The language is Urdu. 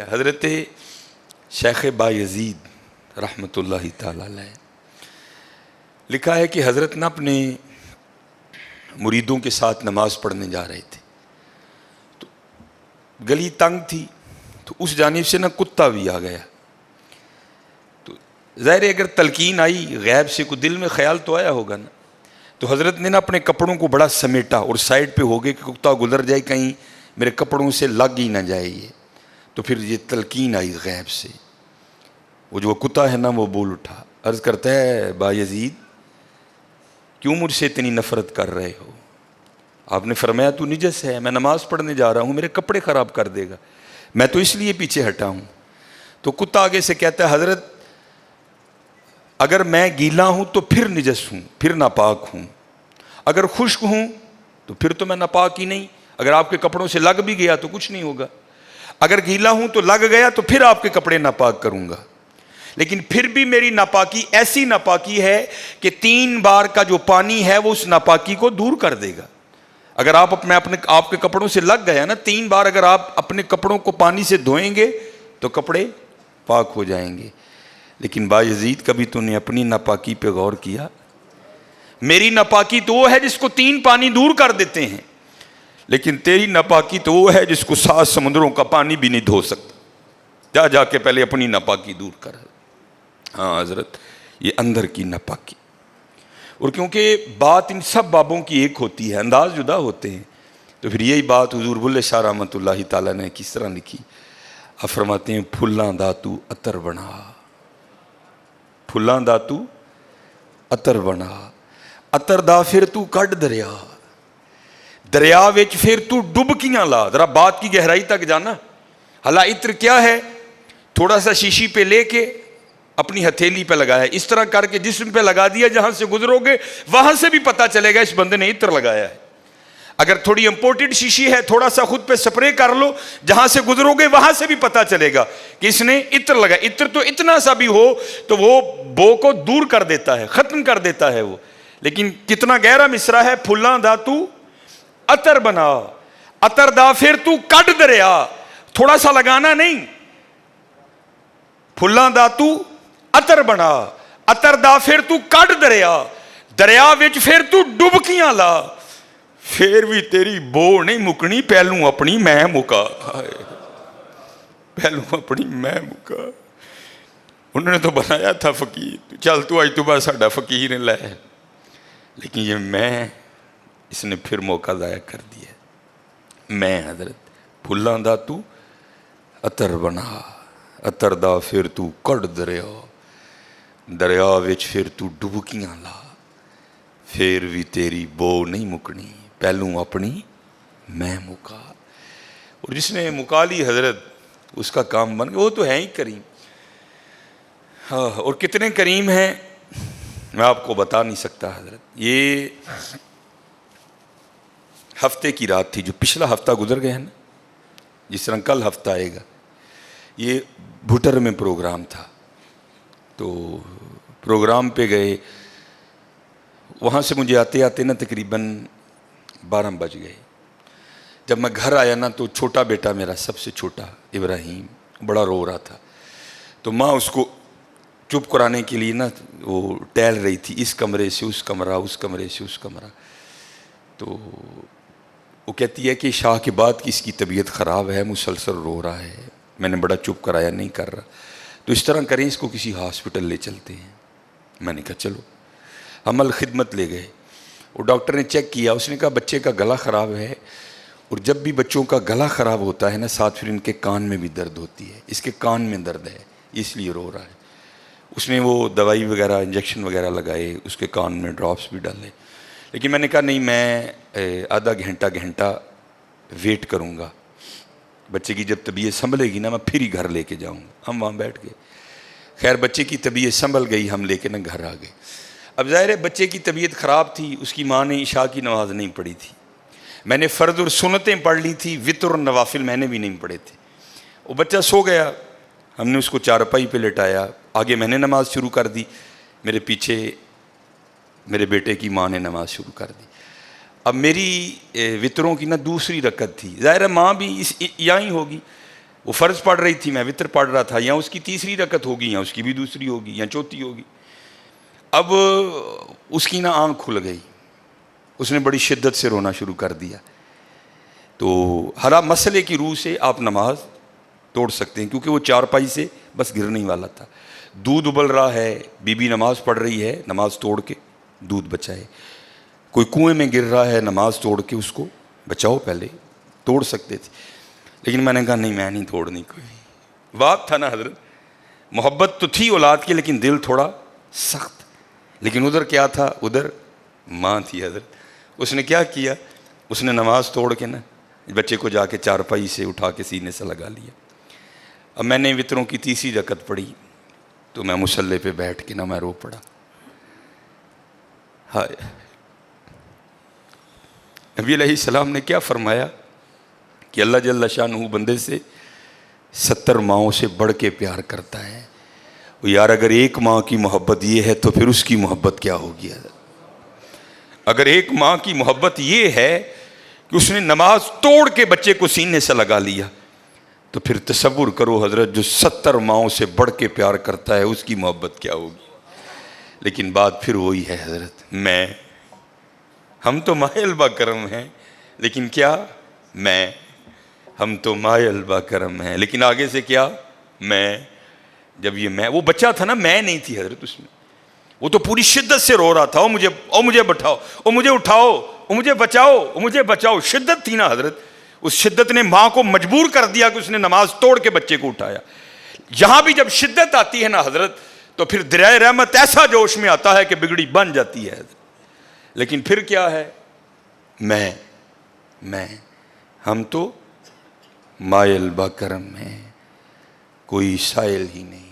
حضرت شیخ بایزید رحمۃ اللہ تعالی علیہ لکھا ہے کہ حضرت نے اپنے مریدوں کے ساتھ نماز پڑھنے جا رہے تھے تو گلی تنگ تھی تو اس جانب سے کتا بھی آ گیا. تو ظاہر ہے اگر تلقین آئی غیب سے کوئی دل میں خیال تو آیا ہوگا نا. تو حضرت نے اپنے کپڑوں کو بڑا سمیٹا اور سائڈ پہ ہو گئے کہ کتا گزر جائے کہیں میرے کپڑوں سے لگ ہی نہ جائے یہ. تو پھر یہ تلقین آئی غیب سے. وہ جو کتا ہے نا وہ بول اٹھا, عرض کرتا ہے بایزید کیوں مجھ سے اتنی نفرت کر رہے ہو؟ آپ نے فرمایا تو نجس ہے, میں نماز پڑھنے جا رہا ہوں, میرے کپڑے خراب کر دے گا, میں تو اس لیے پیچھے ہٹا ہوں. تو کتا آگے سے کہتا ہے حضرت اگر میں گیلا ہوں تو پھر نجس ہوں, پھر ناپاک ہوں, اگر خشک ہوں تو پھر تو میں ناپاک ہی نہیں, اگر آپ کے کپڑوں سے لگ بھی گیا تو کچھ نہیں ہوگا, اگر گیلا ہوں تو لگ گیا تو پھر آپ کے کپڑے ناپاک کروں گا. لیکن پھر بھی میری ناپاکی ایسی ناپاکی ہے کہ 3 بار کا جو پانی ہے وہ اس ناپاکی کو دور کر دے گا. اگر آپ کے کپڑوں سے لگ گیا نا 3 بار, اگر آپ اپنے کپڑوں کو پانی سے دھوئیں گے تو کپڑے پاک ہو جائیں گے. لیکن بایزید کبھی تو نے اپنی ناپاکی پہ غور کیا؟ میری ناپاکی تو وہ ہے جس کو 3 پانی دور کر دیتے ہیں, لیکن تیری ناپاکی تو وہ ہے جس کو 7 سمندروں کا پانی بھی نہیں دھو سکتا. جا کے پہلے اپنی ناپاکی دور کر. ہاں حضرت یہ اندر کی ناپاکی. اور کیونکہ بات ان سب بابوں کی ایک ہوتی ہے, انداز جدا ہوتے ہیں, تو پھر یہی بات حضور بلے شاہ رحمۃ اللہ تعالیٰ نے کس طرح لکھی. آپ فرماتے ہیں پھلاں داتو عطر بنا, پھلاں داتو عطر بنا, عطر دا پھر تو کڈ دریا, دریا وچ پھر تو ڈبکیاں لا. ذرا بات کی گہرائی تک جانا. حالا عطر کیا ہے؟ تھوڑا سا شیشی پہ لے کے اپنی ہتھیلی پہ لگایا, اس طرح کر کے جسم پہ لگا دیا, جہاں سے گزرو گے وہاں سے بھی پتا چلے گا اس بندے نے عطر لگایا ہے. اگر تھوڑی امپورٹڈ شیشی ہے تھوڑا سا خود پہ سپرے کر لو, جہاں سے گزرو گے وہاں سے بھی پتا چلے گا کہ اس نے عطر لگایا. عطر تو اتنا سا بھی ہو تو وہ بو کو دور کر دیتا ہے, ختم کر دیتا ہے وہ. لیکن کتنا گہرا مصرع ہے, پھلاں دا تو عطر بنا, عطر دا پھر تو کڈ دریا. تھوڑا سا لگانا نہیں, پھلاں دا تو عطر بنا, عطر دا پھر تو کڈ دریا, دریا وچ پھر تو ڈبکیاں لا, پھر بھی تیری بو نہیں مکنی, پہلوں اپنی میں مکا. پہلوں اپنی میں مکا. انہوں نے تو بنایا تھا فقیر, چل تو آج تو بعد ساڈا فقیر لے, لیکن یہ میں اس نے پھر موقع ضائع کر دیا. میں حضرت پھلاں دا تو عطر بنا, عطر دا پھر تو کڈ دریا, دریا وچ پھر تو ڈبکیاں لا, پھر بھی تیری بو نہیں مکنی, پہلوں اپنی میں مکا. اور جس نے مکا لی حضرت اس کا کام بن گیا. وہ تو ہے ہی کریم. ہاں, اور کتنے کریم ہیں میں آپ کو بتا نہیں سکتا حضرت. یہ ہفتے کی رات تھی, جو پچھلا ہفتہ گزر گیا ہے نا, جس طرح کل ہفتہ آئے گا. یہ بھٹر میں پروگرام تھا, تو پروگرام پہ گئے, وہاں سے مجھے آتے آتے نا تقریباً 12 بج گئے. جب میں گھر آیا نا تو چھوٹا بیٹا میرا, سب سے چھوٹا ابراہیم, بڑا رو رہا تھا. تو ماں اس کو چپ کرانے کے لیے نا وہ ٹہل رہی تھی, اس کمرے سے اس کمرہ, اس کمرے سے اس کمرہ. تو وہ کہتی ہے کہ شاہ کے بعد کی اس کی طبیعت خراب ہے, مسلسل رو رہا ہے, میں نے بڑا چپ کرایا, نہیں کر رہا, تو اس طرح کریں اس کو کسی ہاسپٹل لے چلتے ہیں. میں نے کہا چلو. عمل خدمت لے گئے. وہ ڈاکٹر نے چیک کیا, اس نے کہا بچے کا گلا خراب ہے, اور جب بھی بچوں کا گلا خراب ہوتا ہے نا ساتھ پھر ان کے کان میں بھی درد ہوتی ہے, اس کے کان میں درد ہے اس لیے رو رہا ہے. اس نے وہ دوائی وغیرہ انجیکشن وغیرہ لگائے, اس کے کان میں ڈراپس بھی ڈالے. لیکن میں نے کہا نہیں, میں آدھا گھنٹہ ویٹ کروں گا, بچے کی جب طبیعت سنبھلے گی نا میں پھر ہی گھر لے کے جاؤں گا. ہم وہاں بیٹھ گئے. خیر بچے کی طبیعت سنبھل گئی, ہم لے کے نا گھر آ گئے. اب ظاہر ہے بچے کی طبیعت خراب تھی, اس کی ماں نے عشاء کی نماز نہیں پڑھی تھی, میں نے فرض اور سنتیں پڑھ لی تھی, وتر اور نوافل میں نے بھی نہیں پڑھے تھے. وہ بچہ سو گیا, ہم نے اس کو چارپائی پہ لٹایا, آگے میں نے نماز شروع کر دی, میرے پیچھے میرے بیٹے کی ماں نے نماز شروع کر دی. اب میری وطروں کی نا دوسری رکعت تھی, ظاہر ہے ماں بھی یہاں ہی ہوگی, وہ فرض پڑھ رہی تھی، میں وطر پڑھ رہا تھا، یا اس کی تیسری رکعت ہوگی یا اس کی بھی دوسری ہوگی یا چوتھی ہوگی. اب اس کی نا آنکھ کھل گئی، اس نے بڑی شدت سے رونا شروع کر دیا. تو ہر مسئلے کی روح سے آپ نماز توڑ سکتے ہیں، کیونکہ وہ چارپائی سے بس گرنے ہی والا تھا. دودھ ابل رہا ہے، بی بی نماز پڑھ رہی ہے، نماز توڑ کے دودھ بچائے. کوئی کنویں میں گر رہا ہے، نماز توڑ کے اس کو بچاؤ. پہلے توڑ سکتے تھے، لیکن میں نے کہا نہیں، میں نہیں توڑنی. کوئی بات تھا نا حضرت، محبت تو تھی اولاد کی لیکن دل تھوڑا سخت. لیکن ادھر کیا تھا؟ ادھر ماں تھی حضرت. اس نے کیا کیا؟ اس نے نماز توڑ کے نا بچے کو جا کے چارپائی سے اٹھا کے سینے سے لگا لیا. اب میں نے وطروں کی تیسری رکعت پڑھی تو میں مصلی پہ بیٹھ کے نا میں رو پڑا. ہائے، نبی علیہ السلام نے کیا فرمایا کہ اللہ جل شانہ بندے سے 70 ماؤں سے بڑھ کے پیار کرتا ہے. یار اگر ایک ماں کی محبت یہ ہے تو پھر اس کی محبت کیا ہوگی؟ اگر ایک ماں کی محبت یہ ہے کہ اس نے نماز توڑ کے بچے کو سینے سے لگا لیا، تو پھر تصور کرو حضرت، جو 70 ماؤں سے بڑھ کے پیار کرتا ہے اس کی محبت کیا ہوگی؟ لیکن بات پھر وہی ہے حضرت، ہم تو مائل با کرم ہیں، لیکن کیا ہم تو مائل با کرم ہیں، لیکن آگے سے کیا؟ جب یہ وہ بچہ تھا نا، میں نہیں تھی حضرت اس میں. وہ تو پوری شدت سے رو رہا تھا، مجھے بٹھاؤ، مجھے اٹھاؤ، مجھے بچاؤ، مجھے بچاؤ. شدت تھی نا حضرت، اس شدت نے ماں کو مجبور کر دیا کہ اس نے نماز توڑ کے بچے کو اٹھایا. یہاں بھی جب شدت آتی ہے نا حضرت، تو پھر دریائے رحمت ایسا جوش میں آتا ہے کہ بگڑی بن جاتی ہے. لیکن پھر کیا ہے؟ ہم تو مائل با کرم ہیں، کوئی سائل ہی نہیں.